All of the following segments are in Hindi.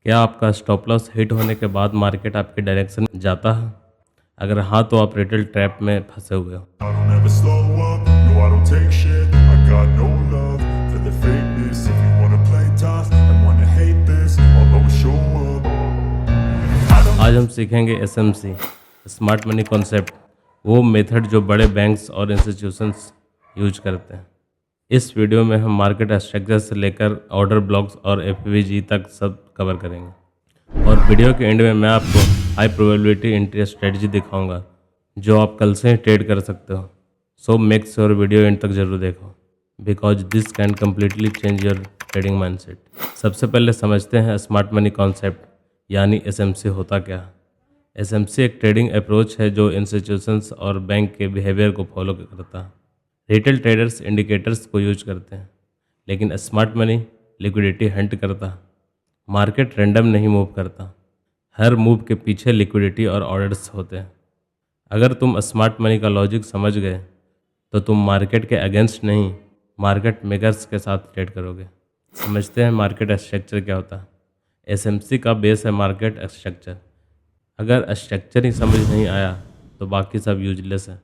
क्या आपका स्टॉप लॉस हिट होने के बाद मार्केट आपके डायरेक्शन में जाता है? अगर हाँ तो आप रिटेल ट्रैप में फंसे हुए हो। I don't ever slow up, no I don't take shit. I got no love for the fakeness. If you wanna play tough and wanna hate this, I'll always show up. I don't आज हम सीखेंगे SMC स्मार्ट मनी कॉन्सेप्ट, वो मेथड जो बड़े बैंक्स और इंस्टीट्यूशंस यूज करते हैं। इस वीडियो में हम मार्केट स्ट्रक्चर से लेकर ऑर्डर ब्लॉक्स और FVG तक सब कवर करेंगे, और वीडियो के एंड में मैं आपको हाई प्रोबेबिलिटी एंट्री स्ट्रेटजी दिखाऊंगा जो आप कल से ही ट्रेड कर सकते हो। So make sure video and तक जरूर देखो, because this can completely change your trading mindset. सबसे पहले समझते हैं स्मार्ट मनी कॉन्सेप्ट यानी SMC होता क्या है। SMC एक ट्रेडिंग अप्रोच है जो इंस्टीट्यूशंस और बैंक के बिहेवियर को फॉलो करता है। रिटेल ट्रेडर्स इंडिकेटर्स को यूज करते हैं, लेकिन स्मार्ट मनी लिक्विडिटी हंट करता है। मार्केट रैंडम नहीं मूव करता, हर मूव के पीछे लिक्विडिटी और ऑर्डर्स होते हैं। अगर तुम स्मार्ट मनी का लॉजिक समझ गए तो तुम मार्केट के अगेंस्ट नहीं, मार्केट मेकर्स के साथ ट्रेड करोगे। समझते हैं मार्केट स्ट्रक्चर क्या होता है। SMC का बेस है मार्केट स्ट्रक्चर। अगर स्ट्रक्चर ही समझ नहीं आया तो बाकी सब यूजलेस है।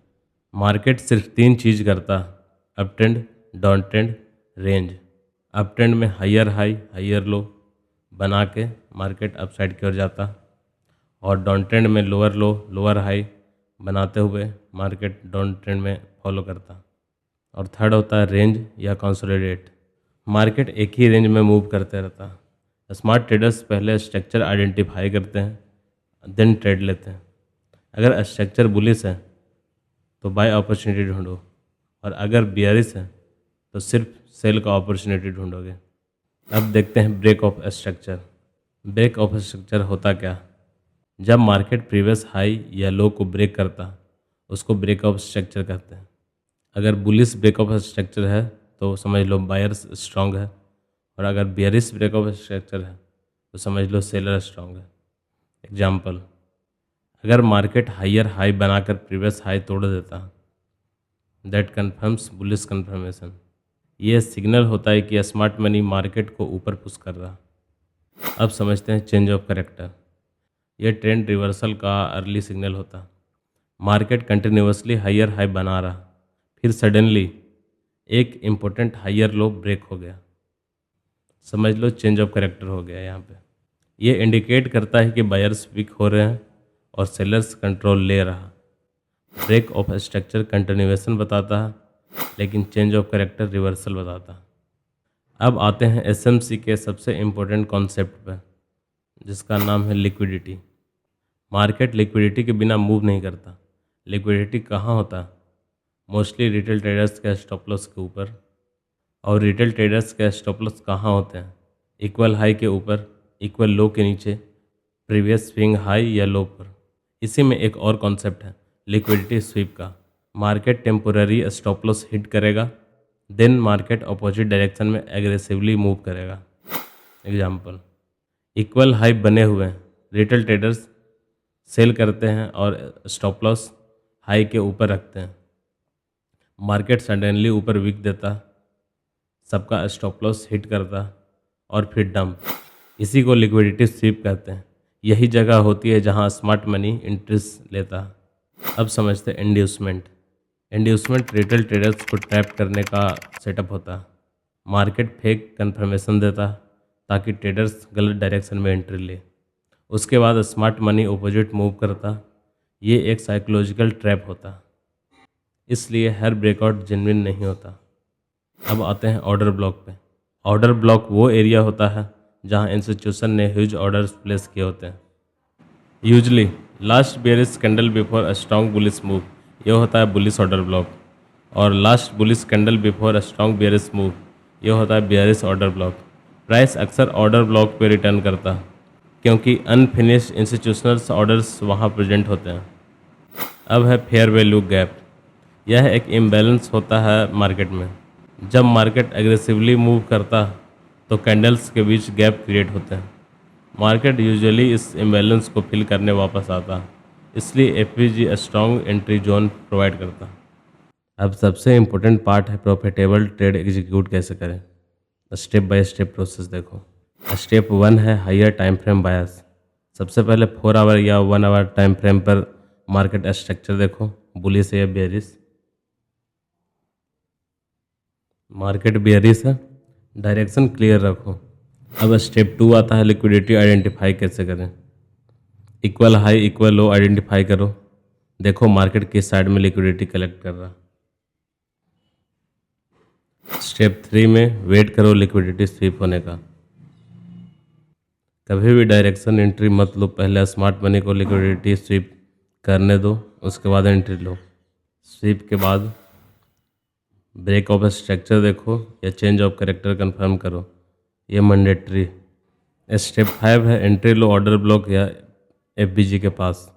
मार्केट सिर्फ 3 चीज़ करता है: up trend, down trend, range. Up trend में हायर हाई हायर लो बना के मार्केट अपसाइड की ओर जाता, और डाउन ट्रेंड में लोअर लो लोअर हाई बनाते हुए मार्केट डाउन ट्रेंड में फॉलो करता। और थर्ड होता है रेंज या कंसोलिडेट। मार्केट एक ही रेंज में मूव करते रहता। स्मार्ट ट्रेडर्स पहले स्ट्रक्चर आइडेंटिफाई करते हैं, देन ट्रेड लेते हैं। अगर स्ट्रक्चर बुलिश है तो बाय अपॉर्चुनिटी ढूंढो, और अगर बियरिश है तो सिर्फ सेल का अपॉर्चुनिटी ढूंढोगे। अब देखते हैं break of structure. Break of structure होता क्या? जब मार्केट प्रीवियस हाई या लो को ब्रेक करता उसको ब्रेक ऑफ स्ट्रक्चर कहते हैं। अगर बुलिश ब्रेक ऑफ स्ट्रक्चर है तो समझ लो बायर्स स्ट्रांग है, और अगर बियरिश ब्रेक ऑफ स्ट्रक्चर है तो समझ लो सेलर स्ट्रांग है। एग्जाम्पल, अगर मार्केट हायर हाई बनाकर प्रीवियस हाई तोड़ देता, दैट कन्फर्म्स बुलिश कन्फर्मेशन। ये सिग्नल होता है कि स्मार्ट मनी मार्केट को ऊपर पुश कर रहा। अब समझते हैं चेंज ऑफ करेक्टर। यह ट्रेंड रिवर्सल का अर्ली सिग्नल होता। मार्केट कंटिन्यूसली हायर हाई बना रहा, फिर सडनली एक इम्पोर्टेंट हायर लो ब्रेक हो गया, समझ लो चेंज ऑफ करेक्टर हो गया यहाँ पे। ये इंडिकेट करता है कि बायर्स वीक हो रहे हैं और सेलर्स कंट्रोल ले रहा। ब्रेक ऑफ स्ट्रक्चर कंटिन्यूएशन बताता है, लेकिन चेंज ऑफ करेक्टर रिवर्सल बताता है। अब आते हैं SMC के सबसे इम्पोर्टेंट कॉन्सेप्ट पर, जिसका नाम है लिक्विडिटी। मार्केट लिक्विडिटी के बिना मूव नहीं करता। लिक्विडिटी कहाँ होता? मोस्टली रिटेल ट्रेडर्स के स्टॉप लॉस के ऊपर। और रिटेल ट्रेडर्स के स्टॉप लॉस कहाँ होते हैं? इक्वल हाई के ऊपर, इक्वल लो के नीचे, प्रीवियस स्विंग हाई या लो पर। इसी में एक और कॉन्सेप्ट है लिक्विडिटी स्वीप का। Market temporary stop loss hit करेगा, देन मार्केट अपोजिट डायरेक्शन में एग्रेसिवली मूव करेगा। एग्जाम्पल, इक्वल हाई बने हुए हैं, रिटेल ट्रेडर्स सेल करते हैं और स्टॉप लॉस हाई के ऊपर रखते हैं। मार्केट सडनली ऊपर वीक देता, सबका स्टॉप लॉस हिट करता और फिर डंप। इसी को लिक्विडिटी स्वीप कहते हैं। यही जगह होती है जहां स्मार्ट मनी इंटरेस्ट लेता। अब समझते हैं इंड्यूसमेंट। इंड्यूसमेंट रिटेल ट्रेडर्स को ट्रैप करने का सेटअप होता। मार्केट फेक कंफर्मेशन देता ताकि ट्रेडर्स गलत डायरेक्शन में एंट्री ले। उसके बाद स्मार्ट मनी अपोजिट मूव करता। ये एक साइकोलॉजिकल ट्रैप होता, इसलिए हर ब्रेकआउट जेन्युइन नहीं होता। अब आते हैं ऑर्डर ब्लॉक पे। ऑर्डर ब्लॉक वो एरिया होता है जहां इंस्टीट्यूशन ने ह्यूज ऑर्डर्स प्लेस किए होते हैं। Usually last bearish candle before a strong bullish move, ये होता है बुलिश ऑर्डर ब्लॉक। और last bullish candle before a strong bearish move, ये होता है बेयरिश ऑर्डर ब्लॉक। प्राइस अक्सर ऑर्डर ब्लॉक पे रिटर्न करता क्योंकि अनफिनिश्ड इंस्टीट्यूशनल ऑर्डर्स वहाँ प्रेजेंट होते हैं। अब है फेयर वैल्यू गैप। यह एक इम्बैलेंस होता है मार्केट में। जब मार्केट एग्रेसिवली मूव करता तो कैंडल्स के बीच गैप क्रिएट होते हैं। मार्केट यूजुअली इस इम्बैलेंस को फिल करने वापस आता, इसलिए FVG strong entry zone provide करता। अब सबसे इम्पोर्टेंट पार्ट है प्रॉफिटेबल ट्रेड एग्जीक्यूट कैसे करें। स्टेप बाय स्टेप प्रोसेस देखो। स्टेप 1 है हायर टाइम फ्रेम बायस। सबसे पहले 4 आवर या 1 आवर टाइम फ्रेम पर मार्केट स्ट्रक्चर देखो, बुलिश या बेयरिश। मार्केट बेयरिश है, डायरेक्शन क्लियर रखो। अब स्टेप 2 आता है लिक्विडिटी आइडेंटिफाई कैसे करें। इक्वल हाई इक्वल लो आइडेंटिफाई करो, देखो मार्केट किस साइड में लिक्विडिटी कलेक्ट कर रहा। स्टेप 3 में वेट करो लिक्विडिटी स्वीप होने का। कभी भी डायरेक्शन एंट्री मत लो, पहले स्मार्ट मनी को लिक्विडिटी स्वीप करने दो, उसके बाद एंट्री लो। स्वीप के बाद ब्रेक ऑफ स्ट्रक्चर देखो या चेंज ऑफ करेक्टर कंफर्म करो, ये मैंडेटरी। स्टेप 5 है एंट्री लो ऑर्डर ब्लॉक या एफबीजी के पास।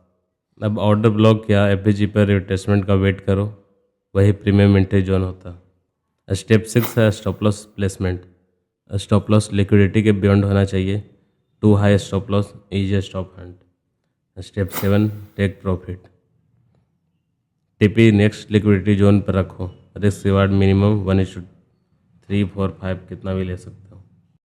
अब ऑर्डर ब्लॉक या एफबीजी पर रिट्रेसमेंट का वेट करो, वही प्रीमियम एंट्री जोन होता है। स्टेप 6 है stop loss placement. Stop loss liquidity के बियॉन्ड होना चाहिए, too high stop loss easy stop hunt. Step 7 take profit. TP next liquidity zone पर रखो, रिस्क रिवार्ड मिनिमम 1:3, 4, 5 कितना भी ले सकते हैं।